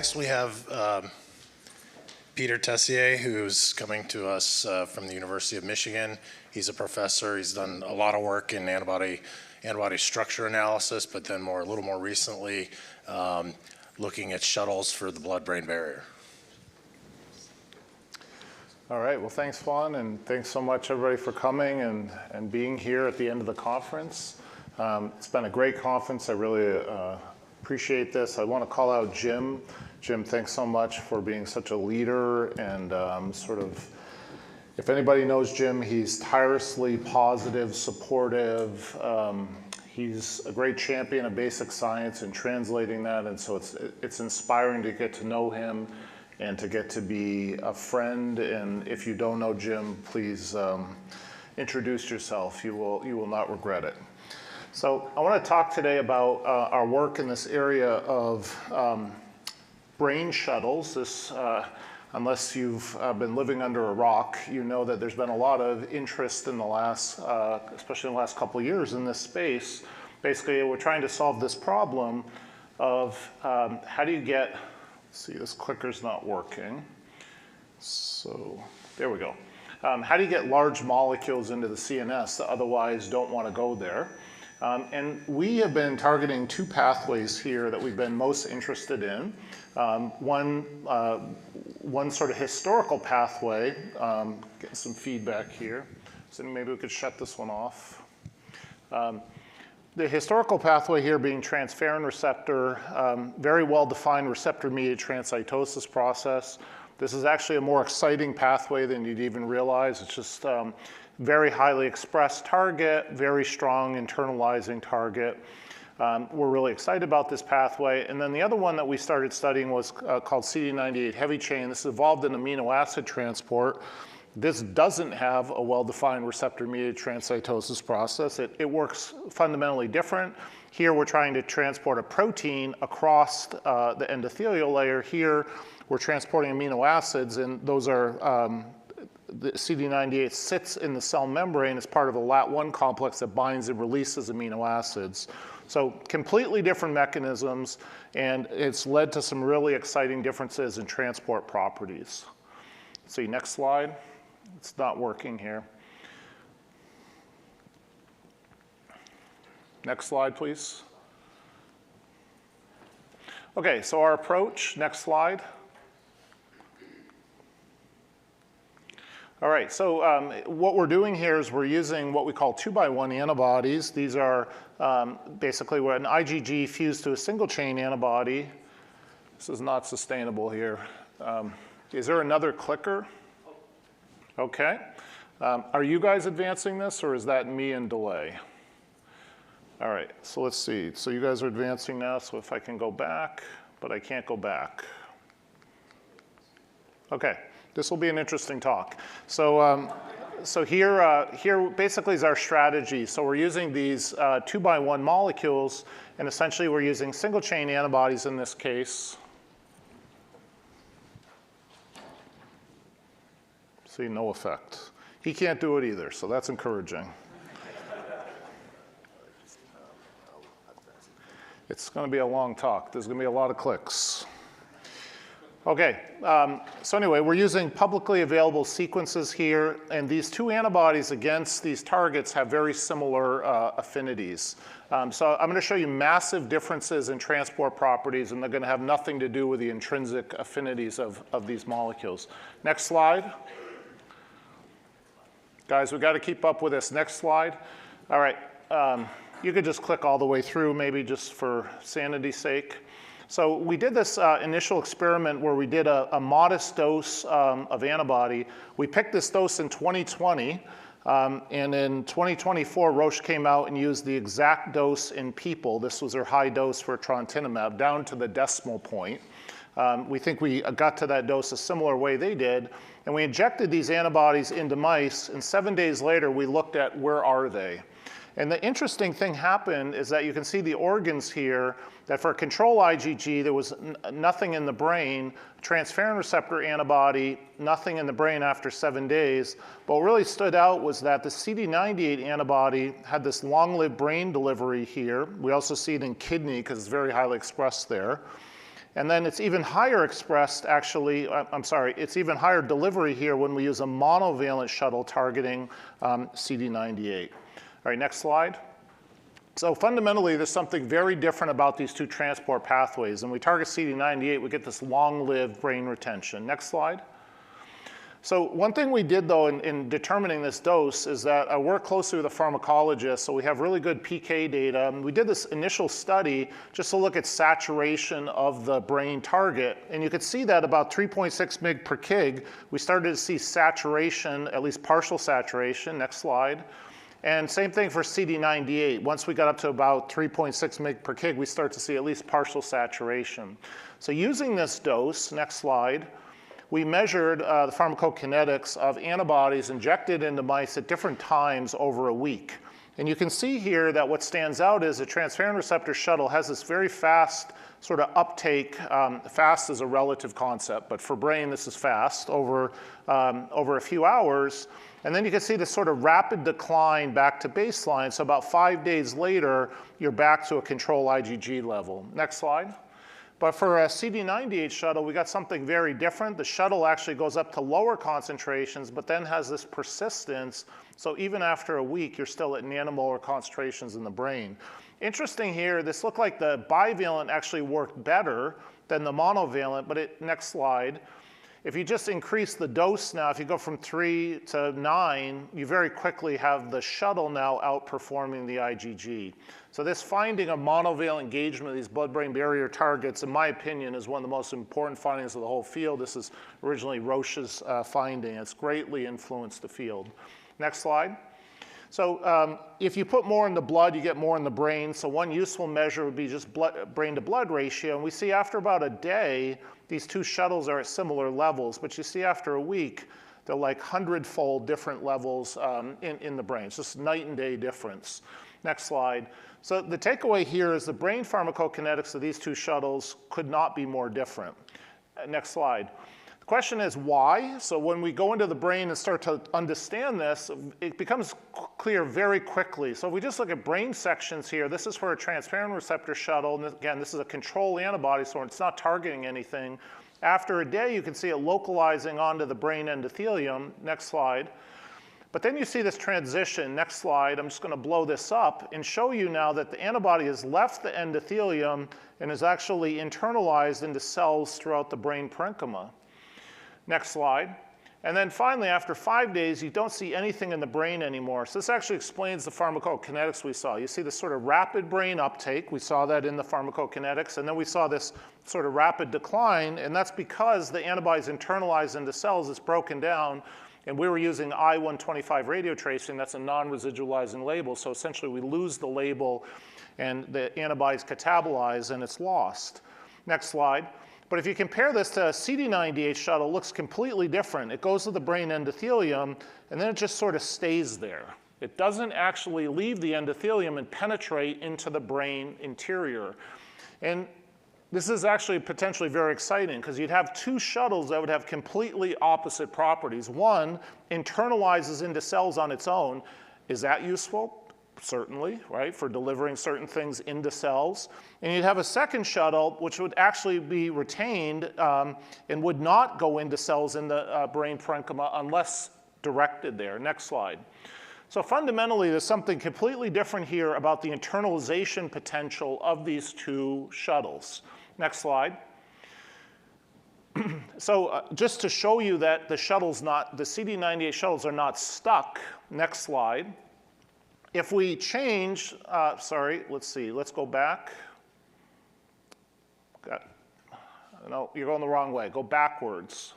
next we have Peter Tessier, who's coming to us from the University of Michigan. He's a professor. He's done a lot of work in antibody structure analysis, but then a little more recently, looking at shuttles for the blood-brain barrier. All right, well, thanks, Juan, and thanks so much, everybody, for coming and being here at the end of the conference. It's been a great conference. I really appreciate this. I want to call out Jim. Jim, thanks so much for being such a leader and if anybody knows Jim, he's tirelessly positive, supportive. He's a great champion of basic science and translating that, and so it's inspiring to get to know him and to get to be a friend. And if you don't know Jim, please introduce yourself. You will not regret it. So I want to talk today about our work in this area of brain shuttles. This, unless you've been living under a rock, you know that there's been a lot of interest in the last, especially in the last couple of years in this space. Basically, we're trying to solve this problem of how do you get, see, this clicker's not working. So there we go. How do you get large molecules into the CNS that otherwise don't want to go there? And we have been targeting two pathways here that we've been most interested in. One sort of historical pathway, getting some feedback here. So maybe we could shut this one off. The historical pathway here being transferrin receptor, very well-defined receptor-mediated transcytosis process. This is actually a more exciting pathway than you'd even realize. It's just very highly expressed target, very strong internalizing target. We're really excited about this pathway. And then the other one that we started studying was called CD98 heavy chain. This evolved in amino acid transport. This doesn't have a well-defined receptor-mediated transcytosis process. It works fundamentally different. Here we're trying to transport a protein across the endothelial layer. Here we're transporting amino acids, and those are the CD98 sits in the cell membrane as part of a LAT1 complex that binds and releases amino acids. So completely different mechanisms, and it's led to some really exciting differences in transport properties. See, next slide. It's not working here. Next slide, please. Okay, so our approach, next slide. All right, so what we're doing here is we're using what we call 2x1 antibodies. These are basically an IgG fused to a single chain antibody. This is not sustainable here. Is there another clicker? Okay. Are you guys advancing this, or is that me in delay? All right, so let's see. So you guys are advancing now, so if I can go back, but I can't go back. Okay. This will be an interesting talk. So, here basically is our strategy. So we're using these 2x1 molecules, and essentially we're using single chain antibodies in this case. See, no effect. He can't do it either, so that's encouraging. It's going to be a long talk. There's going to be a lot of clicks. Okay, so anyway, we're using publicly available sequences here, and these two antibodies against these targets have very similar affinities. So I'm going to show you massive differences in transport properties, and they're going to have nothing to do with the intrinsic affinities of these molecules. Next slide. Guys, we've got to keep up with this. Next slide. All right, you could just click all the way through, maybe just for sanity's sake. So we did this initial experiment where we did a modest dose of antibody. We picked this dose in 2020, and in 2024, Roche came out and used the exact dose in people. This was their high dose for trontinemab, down to the decimal point. We think we got to that dose a similar way they did, and we injected these antibodies into mice, and 7 days later, we looked at where are they. And the interesting thing happened is that you can see the organs here, that for control IgG, there was nothing in the brain, transferrin receptor antibody, nothing in the brain after 7 days. But what really stood out was that the CD98 antibody had this long-lived brain delivery here. We also see it in kidney because it's very highly expressed there. And then it's even higher expressed, actually, it's even higher delivery here when we use a monovalent shuttle targeting CD98. All right, next slide. So fundamentally, there's something very different about these two transport pathways. And we target CD98, we get this long-lived brain retention. Next slide. So one thing we did, though, in determining this dose is that I worked closely with a pharmacologist, so we have really good PK data. We did this initial study just to look at saturation of the brain target. And you could see that about 3.6 mg per kg, we started to see saturation, at least partial saturation. Next slide. And same thing for CD98. Once we got up to about 3.6 mg per kg, we start to see at least partial saturation. So using this dose, next slide, we measured the pharmacokinetics of antibodies injected into mice at different times over a week. And you can see here that what stands out is a transferrin receptor shuttle has this very fast sort of uptake. Fast is a relative concept, but for brain, this is fast over a few hours. And then you can see this sort of rapid decline back to baseline. So about 5 days later, you're back to a control IgG level. Next slide. But for a CD98 shuttle, we got something very different. The shuttle actually goes up to lower concentrations, but then has this persistence. So even after a week, you're still at nanomolar concentrations in the brain. Interesting here, this looked like the bivalent actually worked better than the monovalent, but next slide. If you just increase the dose now, if you go from 3 to 9, you very quickly have the shuttle now outperforming the IgG. So this finding of monovalent engagement of these blood-brain barrier targets, in my opinion, is one of the most important findings of the whole field. This is originally Roche's finding. It's greatly influenced the field. Next slide. So if you put more in the blood, you get more in the brain. So one useful measure would be just brain-to-blood ratio. And we see after about a day, these two shuttles are at similar levels. But you see after a week, they're like 100-fold different levels in the brain. It's just night and day difference. Next slide. So the takeaway here is the brain pharmacokinetics of these two shuttles could not be more different. Next slide. The question is why? So when we go into the brain and start to understand this, it becomes clear very quickly. So if we just look at brain sections here, this is for a transferrin receptor shuttle. And again, this is a control antibody, so it's not targeting anything. After a day, you can see it localizing onto the brain endothelium. Next slide. But then you see this transition. Next slide. I'm just going to blow this up and show you now that the antibody has left the endothelium and is actually internalized into cells throughout the brain parenchyma. Next slide. And then finally, after 5 days, you don't see anything in the brain anymore. So this actually explains the pharmacokinetics we saw. You see this sort of rapid brain uptake. We saw that in the pharmacokinetics. And then we saw this sort of rapid decline. And that's because the antibody is internalized into cells. It's broken down. And we were using I-125 radio tracing. That's a non-residualizing label. So essentially, we lose the label, and the antibodies catabolize, and it's lost. Next slide. But if you compare this to a CD98 shuttle, it looks completely different. It goes to the brain endothelium, and then it just sort of stays there. It doesn't actually leave the endothelium and penetrate into the brain interior. And this is actually potentially very exciting because you'd have two shuttles that would have completely opposite properties. One internalizes into cells on its own. Is that useful? Certainly, right, for delivering certain things into cells. And you'd have a second shuttle, which would actually be retained and would not go into cells in the brain parenchyma unless directed there. Next slide. So fundamentally, there's something completely different here about the internalization potential of these two shuttles. Next slide. So just to show you that the CD98 shuttles are not stuck, next slide. If we change, let's see, let's go back. No, you're going the wrong way. Go backwards.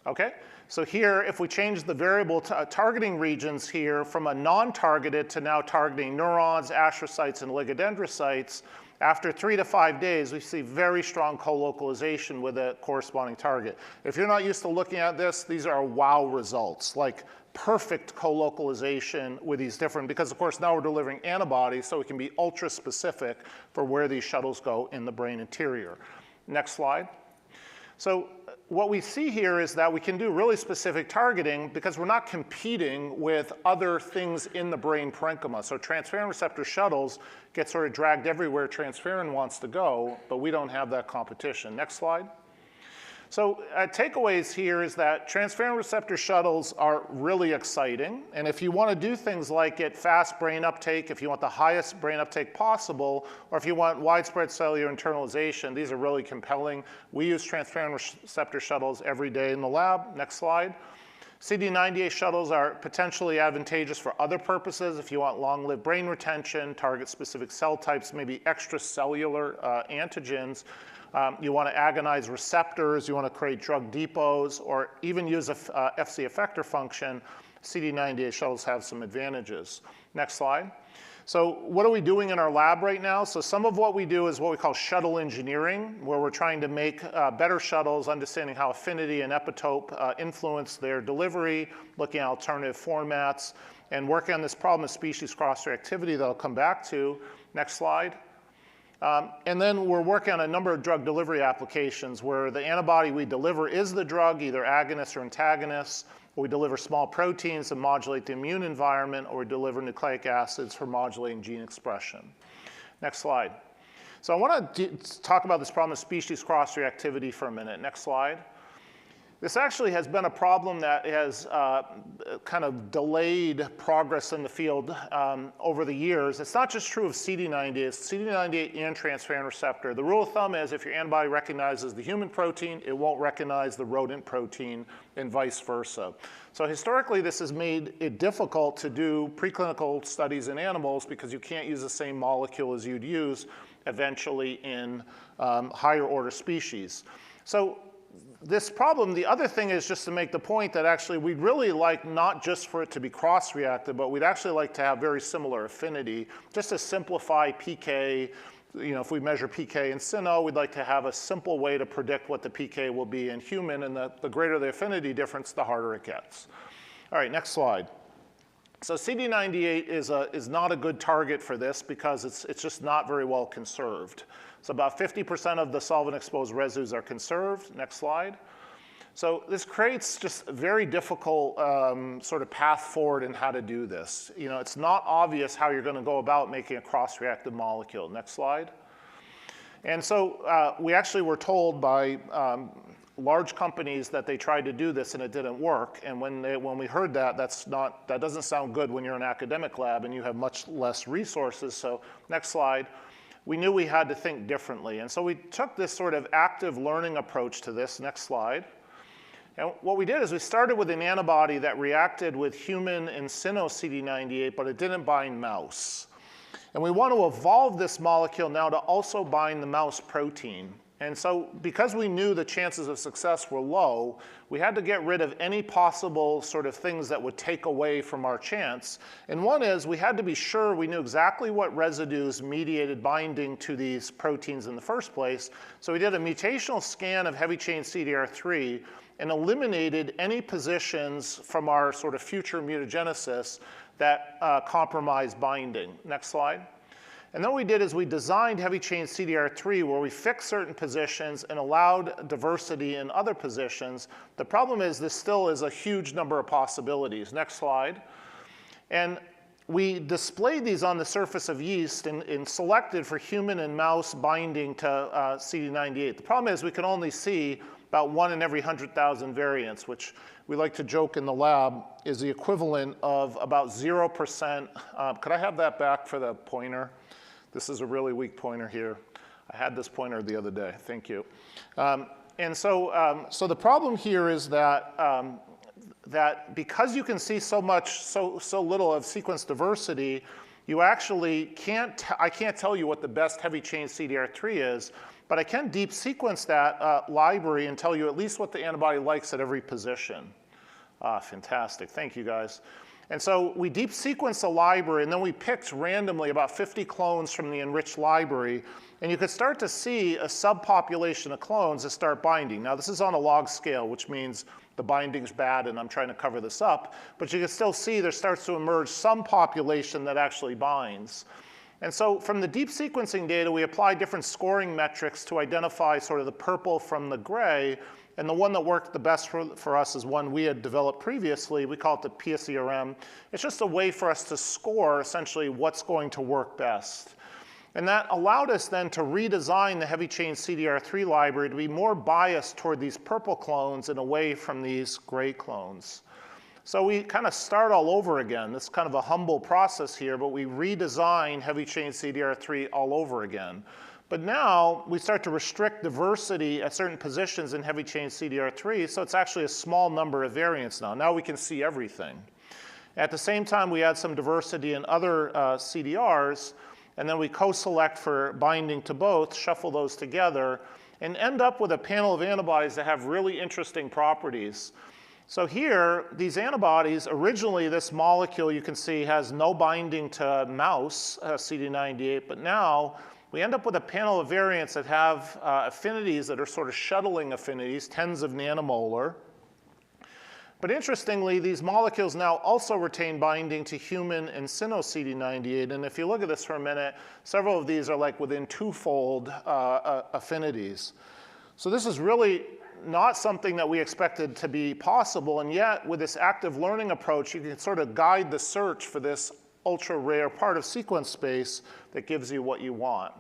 Okay, so here, if we change the variable targeting regions here from a non-targeted to now targeting neurons, astrocytes, and oligodendrocytes, after 3 to 5 days, we see very strong co-localization with a corresponding target. If you're not used to looking at this, these are wow results, like perfect co-localization with these different, because of course now we're delivering antibodies, so it can be ultra specific for where these shuttles go in the brain interior. Next slide. So what we see here is that we can do really specific targeting because we're not competing with other things in the brain parenchyma. So transferrin receptor shuttles get sort of dragged everywhere transferrin wants to go, but we don't have that competition. Next slide. So takeaways here is that transferrin receptor shuttles are really exciting. And if you want to do things like get fast brain uptake, if you want the highest brain uptake possible, or if you want widespread cellular internalization, these are really compelling. We use transferrin receptor shuttles every day in the lab. Next slide. CD98 shuttles are potentially advantageous for other purposes. If you want long-lived brain retention, target-specific cell types, maybe extracellular antigens. You want to agonize receptors, you want to create drug depots, or even use a Fc effector function. CD98 shuttles have some advantages. Next slide. So what are we doing in our lab right now? So some of what we do is what we call shuttle engineering, where we're trying to make better shuttles, understanding how affinity and epitope influence their delivery, looking at alternative formats, and working on this problem of species cross-reactivity that I'll come back to. Next slide. And then we're working on a number of drug delivery applications where the antibody we deliver is the drug, either agonist or antagonist. We deliver small proteins to modulate the immune environment, or we deliver nucleic acids for modulating gene expression. Next slide. So I want to talk about this problem of species cross-reactivity for a minute. Next slide. This actually has been a problem that has kind of delayed progress in the field over the years. It's not just true of CD98, it's CD98 and transferrin receptor. The rule of thumb is if your antibody recognizes the human protein, it won't recognize the rodent protein, and vice versa. So historically, this has made it difficult to do preclinical studies in animals because you can't use the same molecule as you'd use eventually in higher order species. So this problem, the other thing is just to make the point that actually we'd really like not just for it to be cross-reactive, but we'd actually like to have very similar affinity, just to simplify PK. You know, if we measure PK in cyno, we'd like to have a simple way to predict what the PK will be in human, and the greater the affinity difference, the harder it gets. All right, next slide. So CD98 is not a good target for this because it's just not very well conserved. So about 50% of the solvent-exposed residues are conserved. Next slide. So this creates just a very difficult sort of path forward in how to do this. You know, it's not obvious how you're going to go about making a cross-reactive molecule. Next slide. And so we actually were told by large companies that they tried to do this and it didn't work. And when we heard that, that doesn't sound good when you're in an academic lab and you have much less resources. So next slide. We knew we had to think differently. And so we took this sort of active learning approach to this. Next slide. And what we did is we started with an antibody that reacted with human and cyno CD98, but it didn't bind mouse. And we want to evolve this molecule now to also bind the mouse protein. And so because we knew the chances of success were low, we had to get rid of any possible sort of things that would take away from our chance. And one is we had to be sure we knew exactly what residues mediated binding to these proteins in the first place. So we did a mutational scan of heavy chain CDR3 and eliminated any positions from our sort of future mutagenesis that compromise binding. Next slide. And then what we did is we designed heavy chain CDR3 where we fixed certain positions and allowed diversity in other positions. The problem is this still is a huge number of possibilities. Next slide. And we displayed these on the surface of yeast and selected for human and mouse binding to CD98. The problem is we can only see about 1 in every 100,000 variants, which we like to joke in the lab is the equivalent of about 0%. Could I have that back for the pointer? This is a really weak pointer here. I had this pointer the other day. Thank you. And so the problem here is that that because you can see so little of sequence diversity, you actually can't. I can't tell you what the best heavy chain CDR3 is, but I can deep sequence that library and tell you at least what the antibody likes at every position. Fantastic. Thank you, guys. And so we deep sequenced the library, and then we picked randomly about 50 clones from the enriched library, and you could start to see a subpopulation of clones that start binding. Now, this is on a log scale, which means the binding's bad, and I'm trying to cover this up, but you can still see there starts to emerge some population that actually binds. And so from the deep sequencing data, we applied different scoring metrics to identify sort of the purple from the gray, And the one that worked the best for us is one we had developed previously. We call it the PSERM. It's just a way for us to score essentially what's going to work best. And that allowed us then to redesign the heavy chain CDR3 library to be more biased toward these purple clones and away from these gray clones. So we kind of start all over again. This is kind of a humble process here, but we redesign heavy chain CDR3 all over again. But now we start to restrict diversity at certain positions in heavy chain CDR3, so it's actually a small number of variants now. Now we can see everything. At the same time, we add some diversity in other CDRs, and then we co-select for binding to both, shuffle those together, and end up with a panel of antibodies that have really interesting properties. So here, these antibodies, originally this molecule you can see has no binding to mouse CD98, but now we end up with a panel of variants that have affinities that are sort of shuttling affinities, tens of nanomolar. But interestingly, these molecules now also retain binding to human and cyno CD98. And if you look at this for a minute, several of these are like within twofold affinities. So this is really not something that we expected to be possible. And yet, with this active learning approach, you can sort of guide the search for this ultra rare part of sequence space that gives you what you want.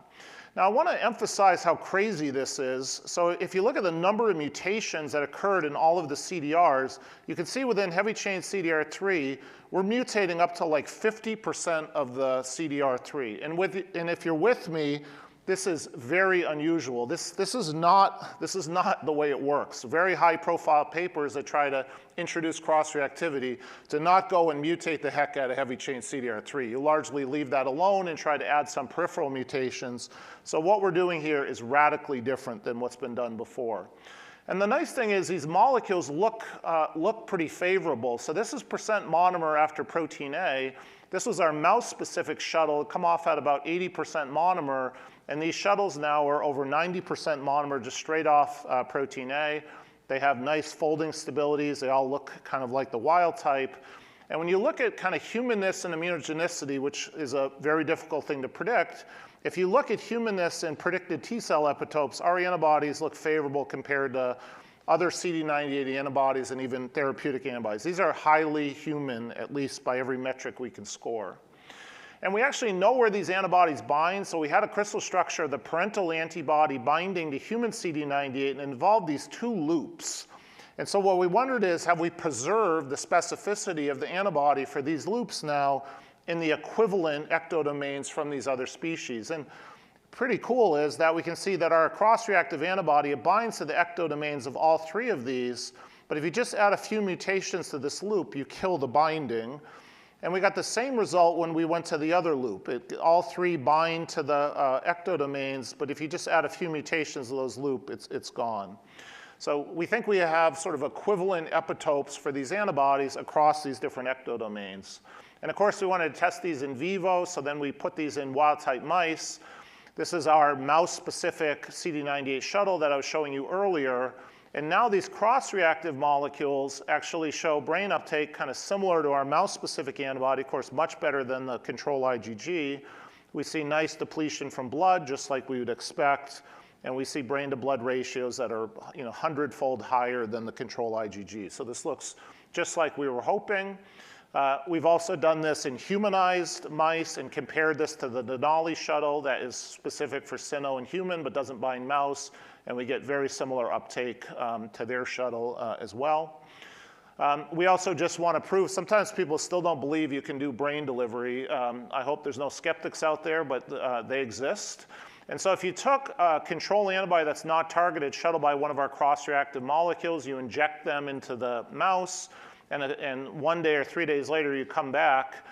Now, I want to emphasize how crazy this is. So if you look at the number of mutations that occurred in all of the CDRs, you can see within heavy chain CDR3, we're mutating up to like 50% of the CDR3. And if you're with me, this is very unusual. This is not the way it works. Very high profile papers that try to introduce cross-reactivity do not go and mutate the heck out of heavy chain CDR3. You largely leave that alone and try to add some peripheral mutations. So what we're doing here is radically different than what's been done before. And the nice thing is these molecules look pretty favorable. So this is percent monomer after protein A. This was our mouse-specific shuttle. It come off at about 80% monomer. And these shuttles now are over 90% monomer just straight off protein A. They have nice folding stabilities. They all look kind of like the wild type. And when you look at kind of humanness and immunogenicity, which is a very difficult thing to predict, if you look at humanness and predicted T-cell epitopes, our antibodies look favorable compared to other CD98 antibodies and even therapeutic antibodies. These are highly human, at least by every metric we can score. And we actually know where these antibodies bind, so we had a crystal structure of the parental antibody binding to human CD98 and involved these two loops. And so what we wondered is, have we preserved the specificity of the antibody for these loops now in the equivalent ectodomains from these other species? And pretty cool is that we can see that our cross-reactive antibody, it binds to the ectodomains of all three of these, but if you just add a few mutations to this loop, you kill the binding. And we got the same result when we went to the other loop. All three bind to the ectodomains, but if you just add a few mutations to those loops, it's gone. So we think we have sort of equivalent epitopes for these antibodies across these different ectodomains. And of course, we wanted to test these in vivo, so then we put these in wild-type mice. This is our mouse-specific CD98 shuttle that I was showing you earlier. And now these cross-reactive molecules actually show brain uptake kind of similar to our mouse-specific antibody, of course, much better than the control IgG. We see nice depletion from blood, just like we would expect. And we see brain-to-blood ratios that are 100-fold higher than the control IgG. So this looks just like we were hoping. We've also done this in humanized mice and compared this to the Denali shuttle that is specific for cyno and human but doesn't bind mouse. And we get very similar uptake to their shuttle as well. We also just want to prove, sometimes people still don't believe you can do brain delivery. I hope there's no skeptics out there, but they exist. And so if you took a control antibody that's not targeted, shuttled by one of our cross-reactive molecules, you inject them into the mouse, and 1 day or 3 days later you come back,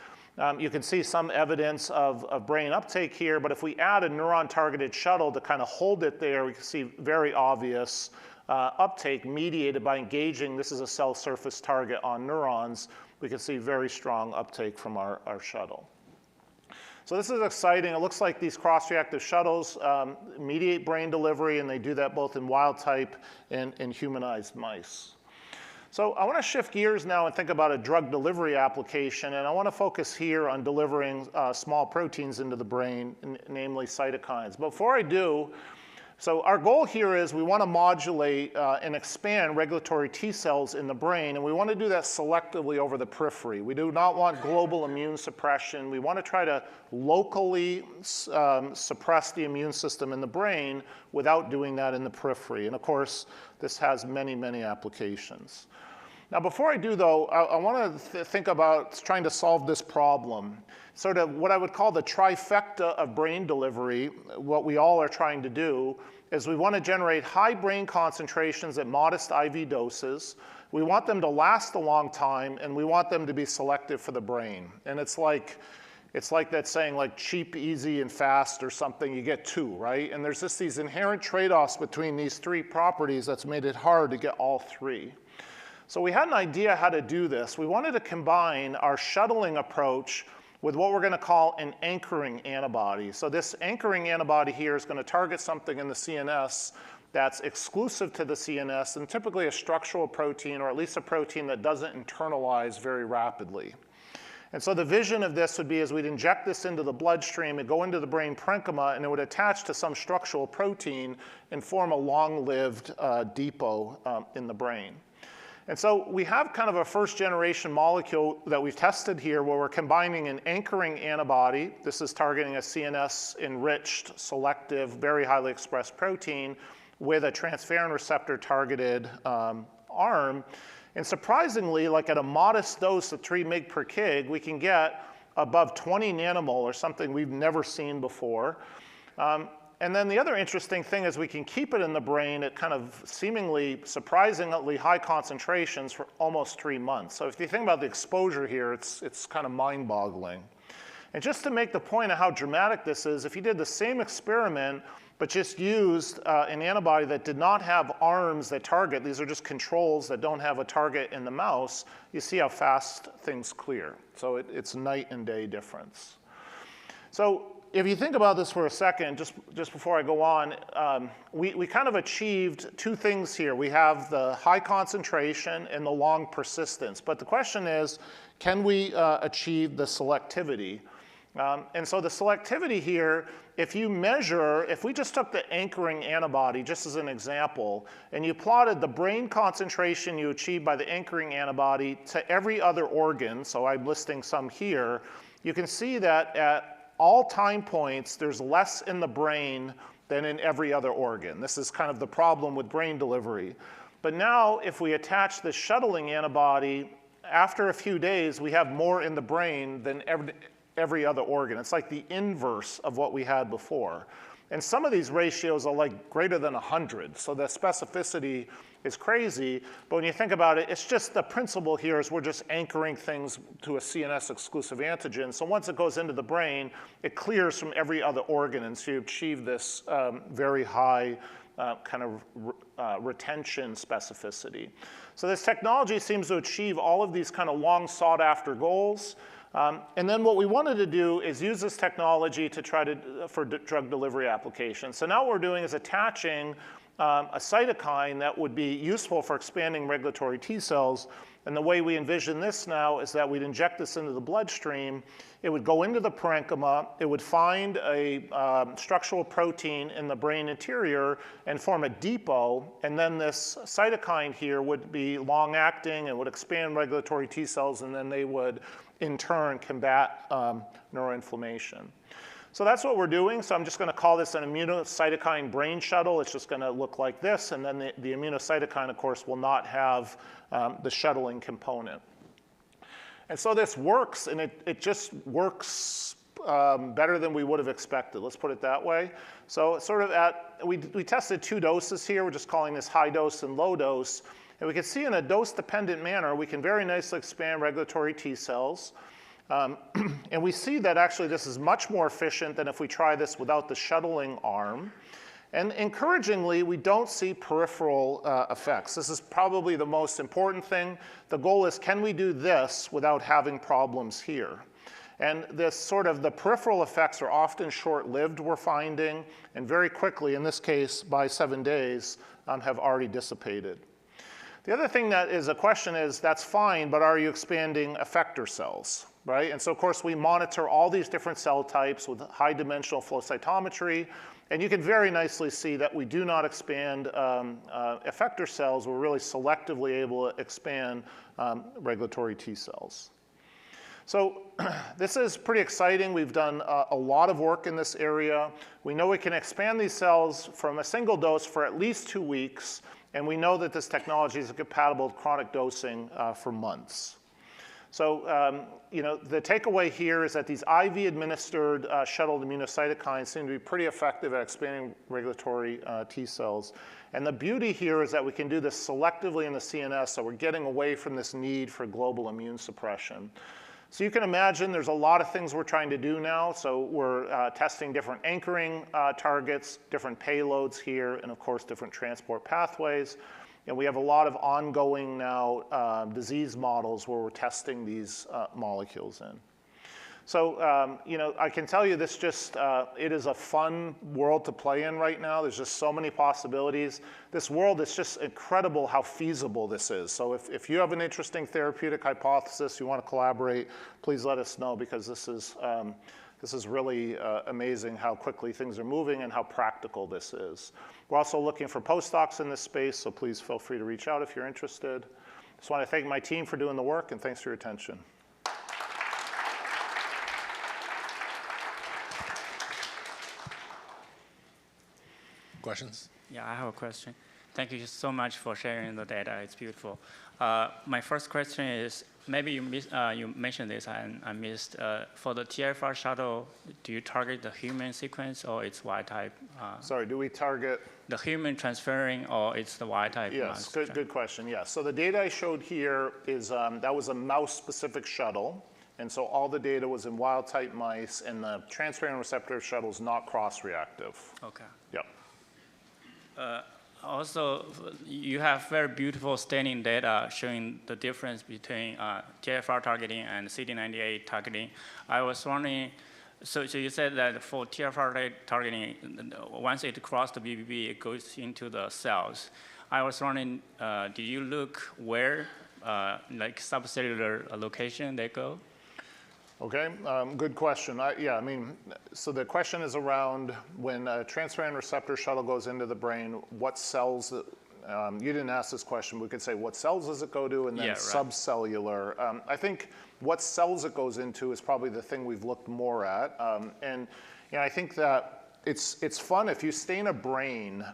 you can see some evidence of brain uptake here, but if we add a neuron-targeted shuttle to kind of hold it there, we can see very obvious uptake mediated by engaging, this is a cell surface target on neurons. We can see very strong uptake from our shuttle. So this is exciting. It looks like these cross-reactive shuttles mediate brain delivery, and they do that both in wild type and in humanized mice. So I want to shift gears now and think about a drug delivery application, and I want to focus here on delivering small proteins into the brain, namely cytokines. Before I do, So our goal here is we want to modulate and expand regulatory T cells in the brain, and we want to do that selectively over the periphery. We do not want global immune suppression. We want to try to locally suppress the immune system in the brain without doing that in the periphery. And of course, this has many, many applications. Now, before I do, though, I want to think about trying to solve this problem. Sort of what I would call the trifecta of brain delivery, what we all are trying to do, is we want to generate high brain concentrations at modest IV doses. We want them to last a long time, and we want them to be selective for the brain. And it's like that saying, like cheap, easy, and fast or something, you get two, right? And there's just these inherent trade-offs between these three properties that's made it hard to get all three. So we had an idea how to do this. We wanted to combine our shuttling approach with what we're going to call an anchoring antibody. So this anchoring antibody here is going to target something in the CNS that's exclusive to the CNS, and typically a structural protein, or at least a protein that doesn't internalize very rapidly. And so the vision of this would be as we'd inject this into the bloodstream, it'd go into the brain parenchyma, and it would attach to some structural protein and form a long-lived depot in the brain. And so we have kind of a first-generation molecule that we've tested here where we're combining an anchoring antibody. This is targeting a CNS-enriched, selective, very highly expressed protein with a transferrin receptor-targeted arm. And surprisingly, like at a modest dose of 3 mg per kg, we can get above 20 nanomole, or something we've never seen before. And then the other interesting thing is we can keep it in the brain at kind of seemingly surprisingly high concentrations for almost 3 months. So if you think about the exposure here, it's kind of mind-boggling. And just to make the point of how dramatic this is, if you did the same experiment but just used an antibody that did not have arms that target, these are just controls that don't have a target in the mouse, you see how fast things clear. So it's night and day difference. So if you think about this for a second, just before I go on, we kind of achieved 2 things here. We have the high concentration and the long persistence. But the question is, can we achieve the selectivity? And so the selectivity here, if we just took the anchoring antibody, just as an example, and you plotted the brain concentration you achieved by the anchoring antibody to every other organ, so I'm listing some here, you can see that at all time points, there's less in the brain than in every other organ. This is kind of the problem with brain delivery. But now, if we attach the shuttling antibody, after a few days, we have more in the brain than every other organ. It's like the inverse of what we had before. And some of these ratios are like greater than 100, so the specificity is crazy. But when you think about it, it's just the principle here is we're just anchoring things to a CNS exclusive antigen. So once it goes into the brain, it clears from every other organ, and so you achieve this very high kind of retention specificity. So this technology seems to achieve all of these kind of long sought after goals. And then what we wanted to do is use this technology to try for drug delivery applications. So now what we're doing is attaching a cytokine that would be useful for expanding regulatory T cells. And the way we envision this now is that we'd inject this into the bloodstream. It would go into the parenchyma. It would find a structural protein in the brain interior and form a depot. And then this cytokine here would be long-acting and would expand regulatory T cells, and then they would in turn combat neuroinflammation. So that's what we're doing. So I'm just going to call this an immunocytokine brain shuttle. It's just going to look like this. And then the immunocytokine, of course, will not have the shuttling component. And so this works, and it just works better than we would have expected. Let's put it that way. So sort of we tested 2 doses here. We're just calling this high dose and low dose. And we can see in a dose-dependent manner, we can very nicely expand regulatory T cells. And we see that actually this is much more efficient than if we try this without the shuttling arm. And encouragingly, we don't see peripheral effects. This is probably the most important thing. The goal is, can we do this without having problems here? And this sort of the peripheral effects are often short-lived, we're finding, and very quickly, in this case, by 7 days, have already dissipated. The other thing that is a question is, that's fine, but are you expanding effector cells, right? And so, of course, we monitor all these different cell types with high dimensional flow cytometry, and you can very nicely see that we do not expand effector cells. We're really selectively able to expand regulatory T cells. So this is pretty exciting. We've done a lot of work in this area. We know we can expand these cells from a single dose for at least 2 weeks, and we know that this technology is compatible with chronic dosing for months. So the takeaway here is that these IV-administered shuttle immunocytokines seem to be pretty effective at expanding regulatory T cells. And the beauty here is that we can do this selectively in the CNS, so we're getting away from this need for global immune suppression. So you can imagine there's a lot of things we're trying to do now. So we're testing different anchoring targets, different payloads here, and of course different transport pathways. And we have a lot of ongoing now disease models where we're testing these molecules in. So I can tell you this it is a fun world to play in right now. There's just so many possibilities. This world is just incredible how feasible this is. So if you have an interesting therapeutic hypothesis, you want to collaborate, please let us know, because this is really amazing how quickly things are moving and how practical this is. We're also looking for postdocs in this space, so please feel free to reach out if you're interested. Just want to thank my team for doing the work, and thanks for your attention. Questions? Yeah, I have a question. Thank you so much for sharing the data. It's beautiful. My first question is, maybe you mentioned this and I missed. For the TFR shuttle, do you target the human sequence or it's wild type? Sorry, do we target? The human transferring or it's the wild type? Yes, good question, yes. So the data I showed here is, that was a mouse-specific shuttle. And so all the data was in wild-type mice, and the transferrin receptor shuttle is not cross-reactive. Okay. Yep. Also, you have very beautiful staining data showing the difference between TFR targeting and CD98 targeting. I was wondering, so you said that for TFR targeting, once it crosses the BBB, it goes into the cells. I was wondering, did you look where, like subcellular location they go? Okay, good question. So the question is around when a transferrin receptor shuttle goes into the brain, what cells, you didn't ask this question, we could say what cells does it go to, and then subcellular. I think what cells it goes into is probably the thing we've looked more at. I think that it's fun if you stain a brain,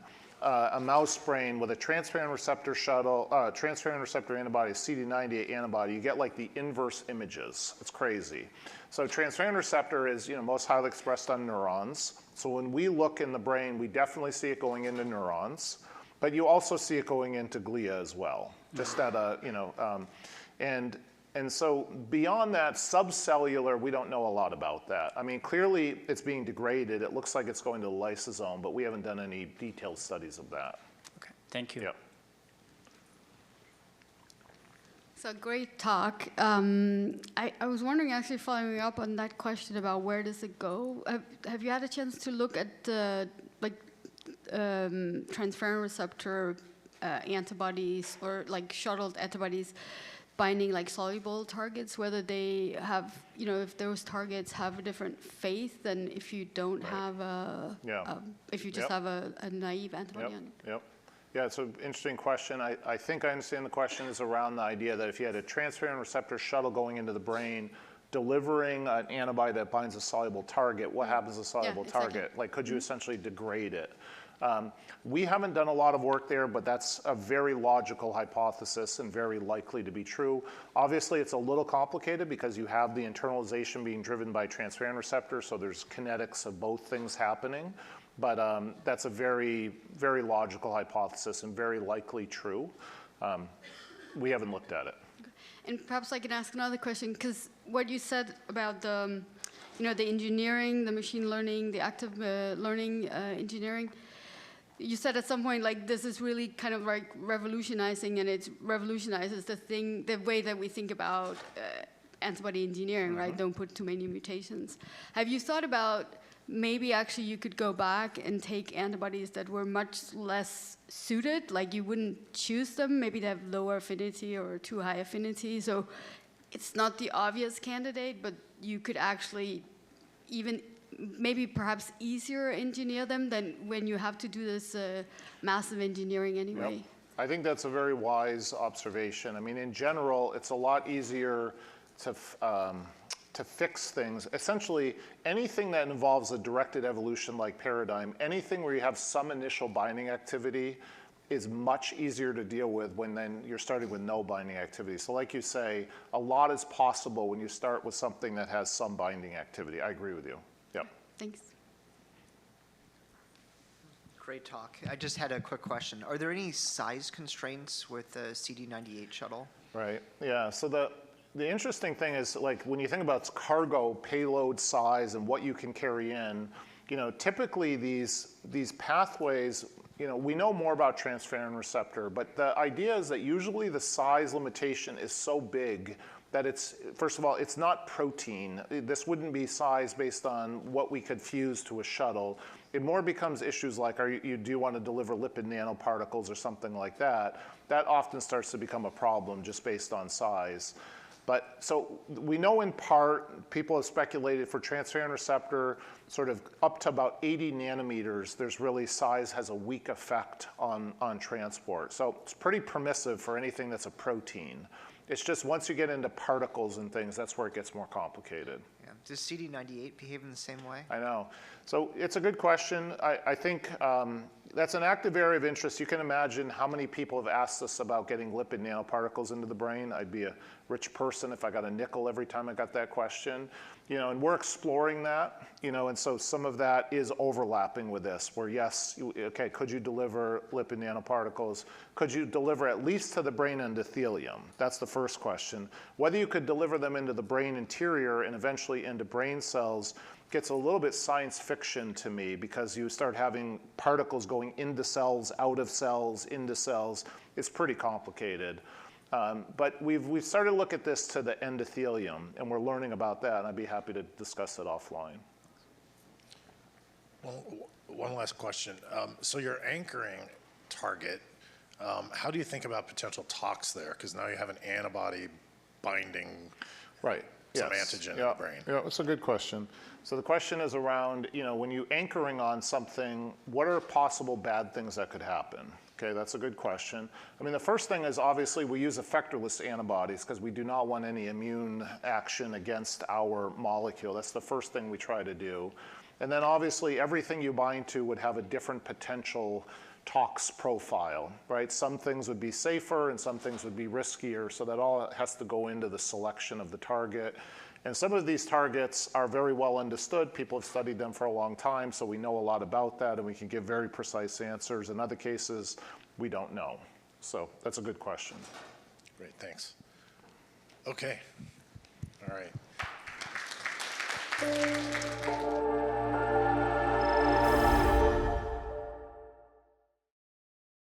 a mouse brain with a transferrin receptor shuttle, transferrin receptor antibody, CD98 antibody, you get like the inverse images. It's crazy. So transferrin receptor is most highly expressed on neurons. So when we look in the brain, we definitely see it going into neurons, but you also see it going into glia as well. Just at a, and so beyond that, subcellular, we don't know a lot about that. I mean, clearly it's being degraded. It looks like it's going to the lysosome, but we haven't done any detailed studies of that. Okay, thank you. Yep. So great talk. I was wondering, actually following up on that question about where does it go, have you had a chance to look at transferrin receptor antibodies or like shuttled antibodies binding like soluble targets, whether they have, if those targets have a different fate than if you don't have if you just have a naive antibody on it? Yep. Yeah, it's an interesting question. I think I understand the question is around the idea that if you had a transferrin receptor shuttle going into the brain, delivering an antibody that binds a soluble target, what happens to the soluble target? Like, could you essentially degrade it? We haven't done a lot of work there, but that's a very logical hypothesis and very likely to be true. Obviously, it's a little complicated because you have the internalization being driven by transferrin receptors, so there's kinetics of both things happening. But that's a very, very logical hypothesis and very likely true. We haven't looked at it. And perhaps I can ask another question, because what you said about the, the engineering, the machine learning, the active learning engineering, you said at some point, like, this is really kind of like revolutionizing, and it revolutionizes the way that we think about antibody engineering, right? Don't put too many mutations. Have you thought about maybe actually you could go back and take antibodies that were much less suited, like you wouldn't choose them, maybe they have lower affinity or too high affinity, so it's not the obvious candidate, but you could actually even maybe perhaps easier engineer them than when you have to do this massive engineering anyway. Yep. I think that's a very wise observation. I mean, in general, it's a lot easier to fix things. Essentially, anything that involves a directed evolution like paradigm, anything where you have some initial binding activity is much easier to deal with when then you're starting with no binding activity. So like you say, a lot is possible when you start with something that has some binding activity. I agree with you. Yep. Thanks. Great talk. I just had a quick question. Are there any size constraints with the CD98 shuttle? Right. Yeah. So the interesting thing is, like, when you think about cargo, payload size, and what you can carry in, you know, typically these pathways, you know, we know more about transferrin receptor, but the idea is that usually the size limitation is so big that it's, first of all, it's not protein. This wouldn't be size based on what we could fuse to a shuttle. It more becomes issues like, do you want to deliver lipid nanoparticles or something like that? That often starts to become a problem just based on size. But so we know in part, people have speculated for transferrin receptor, sort of up to about 80 nanometers, there's really size has a weak effect on transport. So it's pretty permissive for anything that's a protein. It's just once you get into particles and things, that's where it gets more complicated. Yeah. Does CD98 behave in the same way? I know. So it's a good question. I think that's an active area of interest. You can imagine how many people have asked us about getting lipid nanoparticles into the brain. I'd be a rich person if I got a nickel every time I got that question. You know, and we're exploring that, you know, and so some of that is overlapping with this, where yes, okay, could you deliver lipid nanoparticles? Could you deliver at least to the brain endothelium? That's the first question. Whether you could deliver them into the brain interior and eventually into brain cells gets a little bit science fiction to me, because you start having particles going into cells, out of cells, into cells. It's pretty complicated. But we've started to look at this to the endothelium, and we're learning about that, and I'd be happy to discuss it offline. Well, one last question. So your anchoring target, how do you think about potential tox there? Because now you have an antibody binding Right. some Yes. antigen in Yeah. the brain. Yeah, that's a good question. So the question is around, you know, when you anchoring on something, what are possible bad things that could happen? Okay, that's a good question. I mean, the first thing is obviously we use effectorless antibodies because we do not want any immune action against our molecule. That's the first thing we try to do. And then obviously everything you bind to would have a different potential tox profile, right? Some things would be safer and some things would be riskier, so that all has to go into the selection of the target. And some of these targets are very well understood. People have studied them for a long time, so we know a lot about that, and we can give very precise answers. In other cases, we don't know. So that's a good question. Great, thanks. Okay, all right.